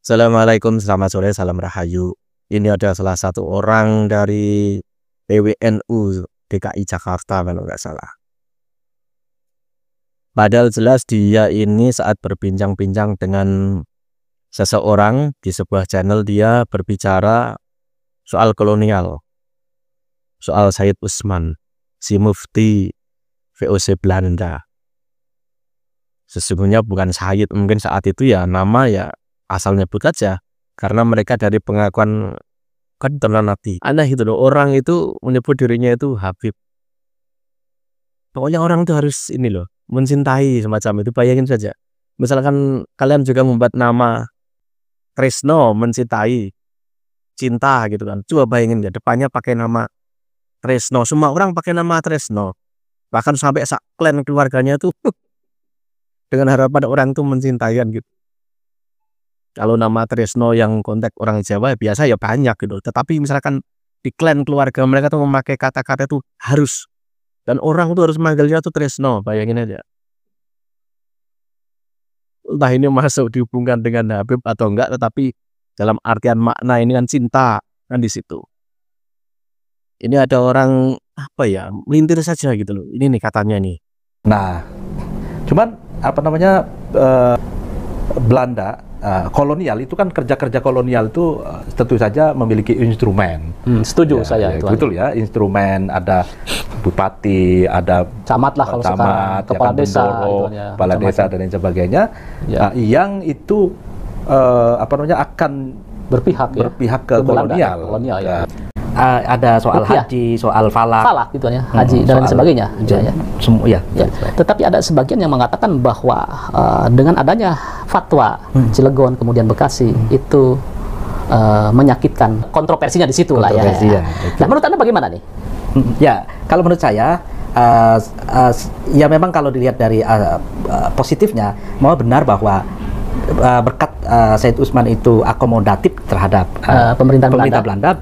Assalamualaikum, selamat sore, salam rahayu. Ini ada salah satu orang dari PWNU DKI Jakarta kalau nggak salah. Padahal jelas dia ini saat berbincang-bincang dengan seseorang di sebuah channel, dia berbicara soal kolonial, soal Said Usman, si mufti VOC Belanda. Sesungguhnya bukan Said, mungkin saat itu ya nama ya asal nyebut aja, karena mereka dari pengakuan kan terlanati. Aneh gitu loh, orang itu menyebut dirinya itu Habib. Pokoknya orang itu harus ini loh, mencintai semacam itu. Bayangin saja, misalkan kalian juga membuat nama Tresno, mencintai, cinta gitu kan. Coba bayangin ya, depannya pakai nama Tresno, semua orang pakai nama Tresno, bahkan sampai klan keluarganya tuh dengan harapan orang itu mencintai kan gitu. Kalau nama Tresno yang kontak orang Jawa biasa ya banyak gitu. Tetapi misalkan di klan keluarga mereka tuh memakai kata-kata itu harus. Dan orang tuh harus manggilnya tuh Tresno, bayangin aja. Entah ini masuk dihubungkan dengan Habib atau enggak, tetapi dalam artian makna ini kan cinta kan di situ. Ini ada orang apa ya, melintir saja gitu loh. Ini nih katanya nih. Nah, cuman apa namanya Belanda kolonial itu kan kerja-kerja kolonial itu tentu saja memiliki instrumen. Setuju ya, saya ya, itu. Betul ya, instrumen, ada bupati, ada camat lah kalau sekarang, kepala desa, kepala desa dan lain sebagainya, yang itu apa namanya akan berpihak ke kolonial. Ya. Ada soal haji, soal falak gitu ya, haji dan lain sebagainya. Semua ya. Tetapi ada sebagian yang mengatakan bahwa dengan adanya fatwa Cilegon kemudian Bekasi itu menyakitkan, kontroversinya di situ lah ya. Nah, menurut Anda bagaimana nih? Ya, kalau menurut saya ya memang kalau dilihat dari positifnya, mau benar bahwa berkat Said Usman itu akomodatif terhadap pemerintah Belanda.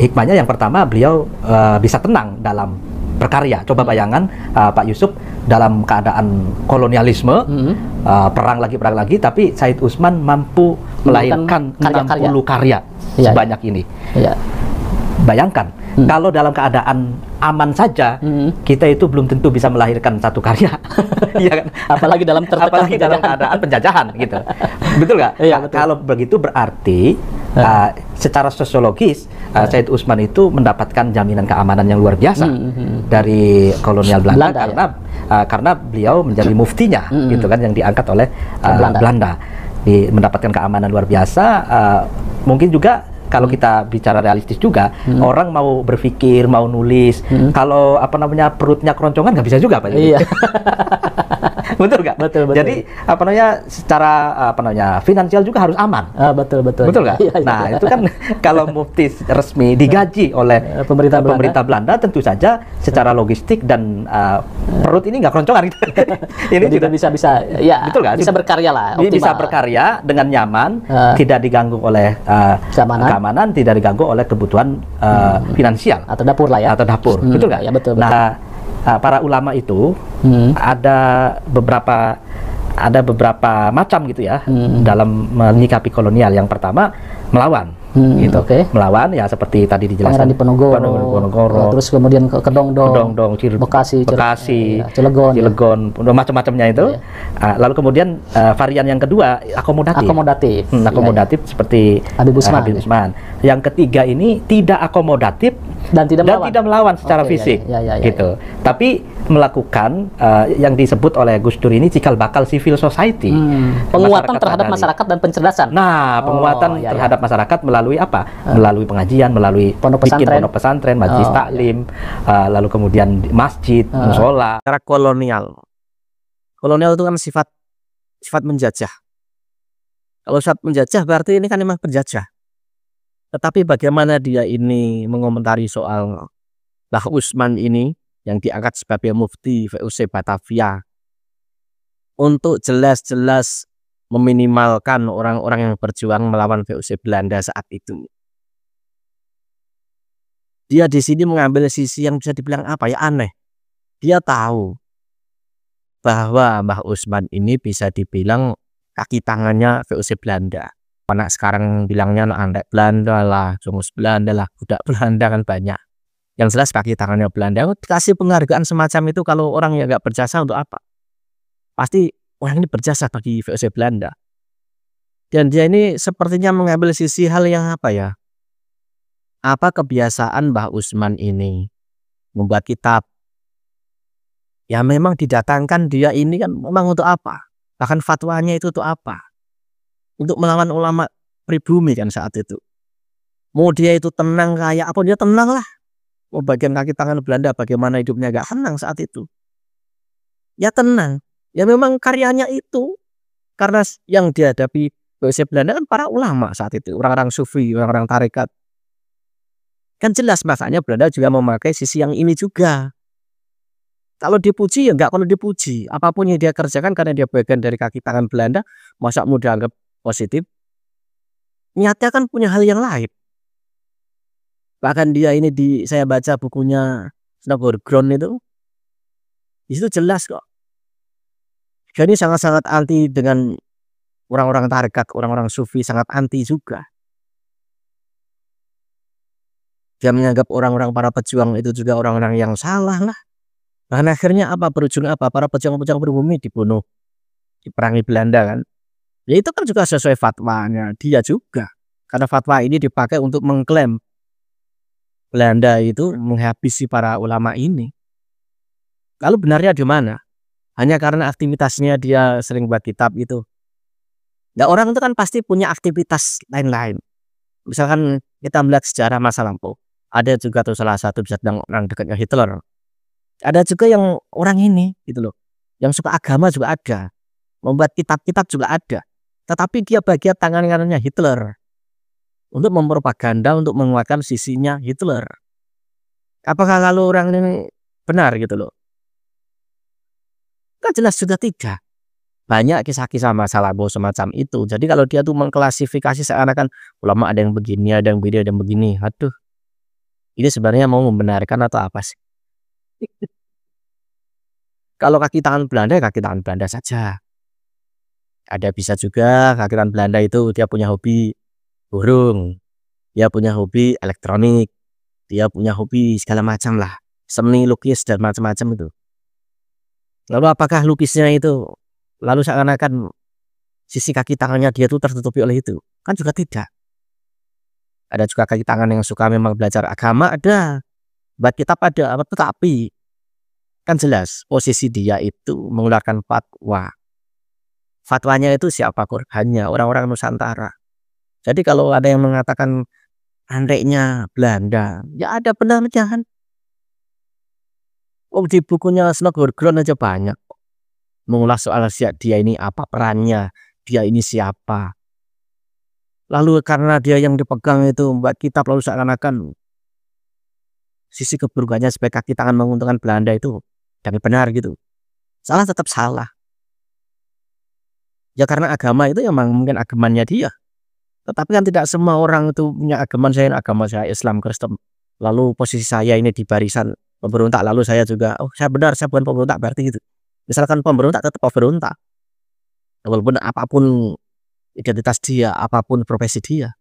Hikmahnya yang pertama, beliau bisa tenang dalam berkarya. Coba bayangkan Pak Yusuf dalam keadaan kolonialisme, perang lagi, tapi Said Usman mampu melahirkan 60 karya sebanyak ini. Bayangkan, kalau dalam keadaan aman saja, kita itu belum tentu bisa melahirkan satu karya. Ya kan? Apalagi dalam keadaan penjajahan gitu. Betul nggak? Kalau begitu berarti secara sosiologis Said Usman itu mendapatkan jaminan keamanan yang luar biasa dari kolonial Belanda karena beliau menjadi muftinya gitu kan, yang diangkat oleh Belanda. Mendapatkan keamanan luar biasa. Mungkin juga kalau kita bicara realistis juga, orang mau berpikir, mau nulis, kalau apa namanya perutnya keroncongan nggak bisa juga, Pak. Iya. Betul nggak? Betul. Jadi apa namanya secara apa namanya finansial juga harus aman. Betul. Betul nggak? Iya. Nah itu kan kalau mufti resmi digaji oleh pemerintah Belanda, tentu saja secara logistik dan perut ini nggak keroncongan. Ini juga bisa ya. Betul nggak? Bisa berkarya lah. Optimal. Bisa berkarya dengan nyaman, tidak diganggu oleh keamanan, tidak diganggu oleh kebutuhan finansial atau dapur lah ya. Atau dapur. Betul nggak? Ya, betul. Nah, para ulama itu ada beberapa macam gitu ya dalam menyikapi kolonial. Yang pertama, melawan. Gitu. Melawan ya seperti tadi dijelaskan, Diponegoro, terus kemudian ke Kedongdong, Bekasi, Cilegon, macam-macamnya itu. Lalu kemudian varian yang kedua akomodatif seperti Habib Usman. Yang ketiga ini tidak akomodatif dan tidak melawan secara fisik, gitu. Tapi melakukan yang disebut oleh Gus Dur ini cikal bakal civil society, penguatan terhadap masyarakat dan pencerdasan. Nah, penguatan terhadap masyarakat melalui apa? Melalui pengajian, melalui pondok pesantren, majelis taklim, lalu kemudian masjid, musola. Cara kolonial itu kan sifat menjajah. Kalau sifat menjajah berarti ini kan memang penjajah. Tetapi bagaimana dia ini mengomentari soal Bah Usman ini yang diangkat sebagai mufti VOC Batavia untuk jelas-jelas meminimalkan orang-orang yang berjuang melawan VOC Belanda saat itu. Dia di sini mengambil sisi yang bisa dibilang apa ya, aneh. Dia tahu bahwa Mbah Usman ini bisa dibilang kaki tangannya VOC Belanda. Anak sekarang bilangnya anak Belanda lah, Jongus Belanda lah, budak Belanda kan banyak. Yang jelas kaki tangannya Belanda. Dikasih penghargaan semacam itu kalau orang yang nggak berjasa untuk apa? Pasti orang ini berjasa bagi VOC Belanda. Dan dia ini sepertinya mengambil sisi hal yang apa ya? Apa kebiasaan Mbah Usman ini membuat kitab? Ya memang didatangkan dia ini kan memang untuk apa? Bahkan fatwanya itu untuk apa? Untuk melawan ulama pribumi kan saat itu. Mau dia itu tenang kayak apa, dia tenang lah. Mau bagian kaki tangan Belanda bagaimana hidupnya gak tenang saat itu. Ya tenang. Ya memang karyanya itu. Karena yang dihadapi VOC Belanda kan para ulama saat itu. Orang-orang sufi, orang-orang tarekat. Kan jelas makanya Belanda juga memakai sisi yang ini juga. Kalau dipuji ya enggak, kalau dipuji. Apapun yang dia kerjakan karena dia bagian dari kaki tangan Belanda, masa mau dianggap positif? Nyata kan punya hal yang lain. Bahkan dia ini saya baca bukunya Snowboard Ground itu. Di situ jelas kok. Dia ini sangat-sangat anti dengan orang-orang tarekat, orang-orang sufi, sangat anti juga. Dia menganggap orang-orang para pejuang itu juga orang-orang yang salah lah. Bahkan akhirnya apa, berujung apa? Para pejuang-pejuang pribumi dibunuh, diperangi Belanda kan. Ya itu kan juga sesuai fatwanya dia juga. Karena fatwa ini dipakai untuk mengklaim Belanda itu menghabisi para ulama ini. Lalu benarnya di mana? Hanya karena aktivitasnya dia sering buat kitab itu. Nah, orang itu kan pasti punya aktivitas lain-lain. Misalkan kita melihat sejarah masa lampau. Ada juga tuh salah satu bisa bilang orang dekatnya Hitler. Ada juga yang orang ini gitu loh. Yang suka agama juga ada. Membuat kitab-kitab juga ada. Tetapi dia bagian tangan kanannya Hitler. Untuk mempropaganda, untuk menguatkan sisinya Hitler. Apakah kalau orang ini benar gitu loh? Kan jelas juga tidak. Banyak kisah-kisah masa lampau semacam itu. Jadi kalau dia tuh mengklasifikasi seakan-akan ulama ada yang begini, ada yang begini, ada yang begini. Aduh. Ini sebenarnya mau membenarkan atau apa sih? Kalau kaki tangan Belanda, kaki tangan Belanda saja. Ada bisa juga kaki tangan Belanda itu dia punya hobi burung. Dia punya hobi elektronik. Dia punya hobi segala macam lah. Seni, lukis, dan macam-macam itu. Lalu apakah lukisnya itu lalu seakan-akan sisi kaki tangannya dia itu tertutupi oleh itu? Kan juga tidak. Ada juga kaki tangan yang suka memang belajar agama, ada. Buat kitab ada. Tetapi kan jelas posisi dia itu mengeluarkan fatwa. Fatwanya itu siapa korbannya? Orang-orang Nusantara. Jadi kalau ada yang mengatakan anreknya Belanda, ya ada benarnya kan. Oh, di bukunya Snowboard Ground aja banyak mengulas soal dia ini apa perannya, dia ini siapa. Lalu karena dia yang dipegang itu membuat kitab, lalu seakan-akan sisi keburukannya sebagai kaki tangan menguntungkan Belanda itu tidak benar gitu. Salah tetap salah. Ya karena agama itu memang mungkin agamanya dia. Tetapi kan tidak semua orang itu punya agama saya Islam, Kristen. Lalu posisi saya ini di barisan pemberontak, lalu saya juga, oh saya benar, saya bukan pemberontak, berarti gitu. Misalkan pemberontak tetap pemberontak. Walaupun apapun identitas dia, apapun profesi dia.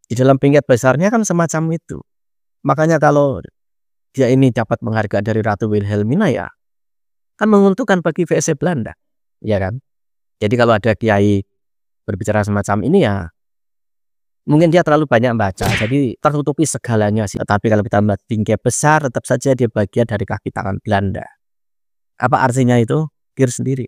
Di dalam pinggir besarnya kan semacam itu. Makanya kalau dia ini dapat penghargaan dari Ratu Wilhelmina ya, kan menguntungkan bagi VOC Belanda. Ya kan? Jadi kalau ada kiai berbicara semacam ini ya, mungkin dia terlalu banyak baca, jadi tertutupi segalanya sih. Tetapi kalau kita melihat tinggi besar, tetap saja dia bagian dari kaki tangan Belanda. Apa artinya itu? Pikir sendiri.